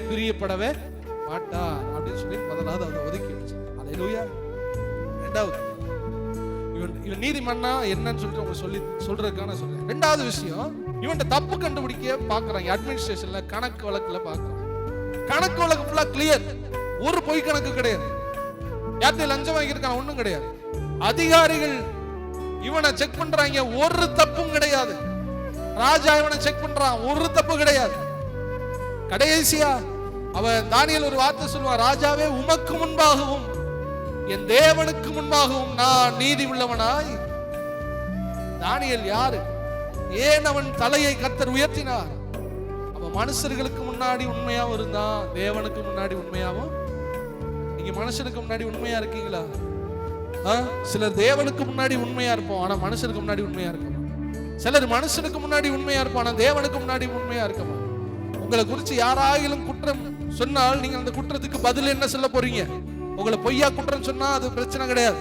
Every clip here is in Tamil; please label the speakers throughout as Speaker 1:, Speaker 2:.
Speaker 1: பிரியப்படவே மாட்டார் அப்படின்னு சொல்லி முதலாவது அதை ஒதுக்கி வச்சு. அல்லேலூயா. ரெண்டாவது, இவன் நீதிமன்னா என்னன்னு சொல்லிட்டு உங்களுக்கு சொல்றதுக்கான சொல்றேன். ரெண்டாவது விஷயம், இவன் தப்பு கண்டுபிடிக்க பாக்குறாங்க. அட்மினிஸ்ட்ரேஷன்ல கணக்கு வழக்குல பாக்குறாங்க. கணக்கு வழக்கு ஃபுல்லா கிளியர், ஒரு பொய் கணக்கு கிடையாது. யார்கிட்ட லஞ்சம் வாங்கியிருக்கான் ஒண்ணும் கிடையாது. அதிகாரிகள் இவனை செக் பண்றாங்க, ஒரு தப்பும் கிடையாது. ராஜா இவனை செக் பண்றான், ஒரு தப்பு கிடையாது. கடைசியா அவன் தானியேல் ஒரு வார்த்தை சொல்லுவான், ராஜாவே உமக்கு முன்பாகவும் என் தேவனுக்கு முன்பாகவும் நான் நீதி உள்ளவனாய். தானியேல் யாரு? ஏன் அவன் தலையை கர்த்தர் உயர்த்தினார்? அவன் மனுஷர்களுக்கு முன்னாடி உண்மையாவும் இருந்தான், தேவனுக்கு முன்னாடி உண்மையாவும். நீங்க மனுஷனுக்கு முன்னாடி உண்மையா இருக்கீங்களா? சிலர் தேவனுக்கு முன்னாடி உண்மையா இருப்போம், ஆனா மனுஷனுக்கு முன்னாடி உண்மையா இருக்க. சிலர் மனுஷனுக்கு முன்னாடி உண்மையா இருப்போம், ஆனா தேவனுக்கு முன்னாடி உண்மையா இருக்க. உங்களை குறித்து யாராயிலும் குற்றம் சொன்னால் நீங்க அந்த குற்றத்துக்கு பதில் என்ன சொல்ல போறீங்க? உங்களை பொய்யா குற்றம் சொன்னா அது பிரச்சனை கிடையாது.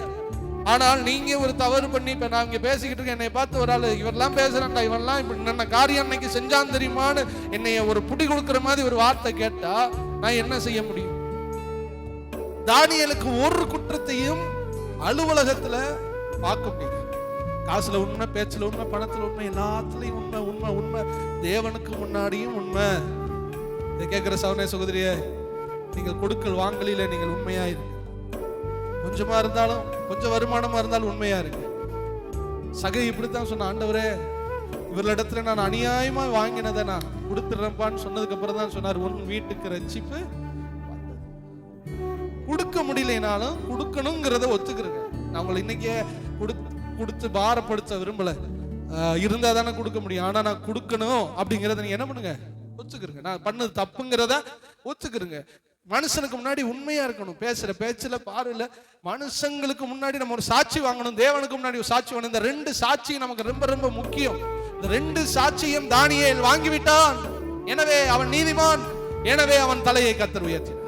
Speaker 1: ஆனால் நீங்க ஒரு தவறு பண்ணி, இப்ப நான் இங்க பேசிக்கிட்டு இருக்கேன், என்னை பார்த்து ஒரு ஆள் இவரெல்லாம் பேசுறான்டா, இவரெல்லாம் இப்படி என்ன காரியம் அன்னைக்கு செஞ்சான் தெரியுமான்னு என்னைய ஒரு புடி கொடுக்குற மாதிரி ஒரு வார்த்தை கேட்டா நான் என்ன செய்ய முடியும்? தானியேலுக்கு ஒரு குற்றத்தையும் அலுவலகத்துல பார்க்க முடியாது. காசுல உண்மை, பேச்சுல உண்மை, பணத்துல உண்மை, எல்லாத்துலயும் உண்மை உண்மை உண்மை. தேவனுக்கு முன்னாடியும் உண்மை. இதை கேட்கிற சகோதரனே சகோதரியே, நீங்கள் கொடுக்கல் வாங்கலில நீங்கள் உண்மையா இருங்க. கொஞ்சமா இருந்தாலும், கொஞ்சம் வருமானமா இருந்தாலும் உண்மையா இருக்கு. சகை இப்படித்தான் சொன்ன, ஆண்டவரே இவர்களிடத்துல நான் அநியாயமா வாங்கினதை நான் கொடுத்துறேன்பான்னு சொன்னதுக்கு அப்புறம் தான் சொன்னார், உன் வீட்டுக்கு ரட்சிப்பு. கொடுக்க முடியலனாலும் கொடுக்கணுங்கிறத ஒத்துக்கிறேங்க. நான் உங்களை இன்னைக்கே கொடுத்து பாரப்படுத்த விரும்பல. இருந்தா தானே கொடுக்க முடியும். ஆனா நான் கொடுக்கணும் அப்படிங்கறத நீங்க என்ன பண்ணுங்க, ஒத்துக்கிறங்க. நான் பண்ணது தப்புங்கிறத ஒத்துக்கிறங்க. மனுஷனுக்கு முன்னாடி உண்மையா இருக்கணும். பேசுற பேச்சுல பாருல, மனுஷங்களுக்கு முன்னாடி நம்ம ஒரு சாட்சி வாங்கணும், தேவனுக்கு முன்னாடி ஒரு சாட்சி வாங்கணும். இந்த ரெண்டு சாட்சி நமக்கு ரொம்ப ரொம்ப முக்கியம். இந்த ரெண்டு சாட்சியும் தானியேல் வாங்கிவிட்டான். எனவே அவன் நீதிமான், எனவே அவன் தலையை கர்த்தர் உயர்த்தினார்.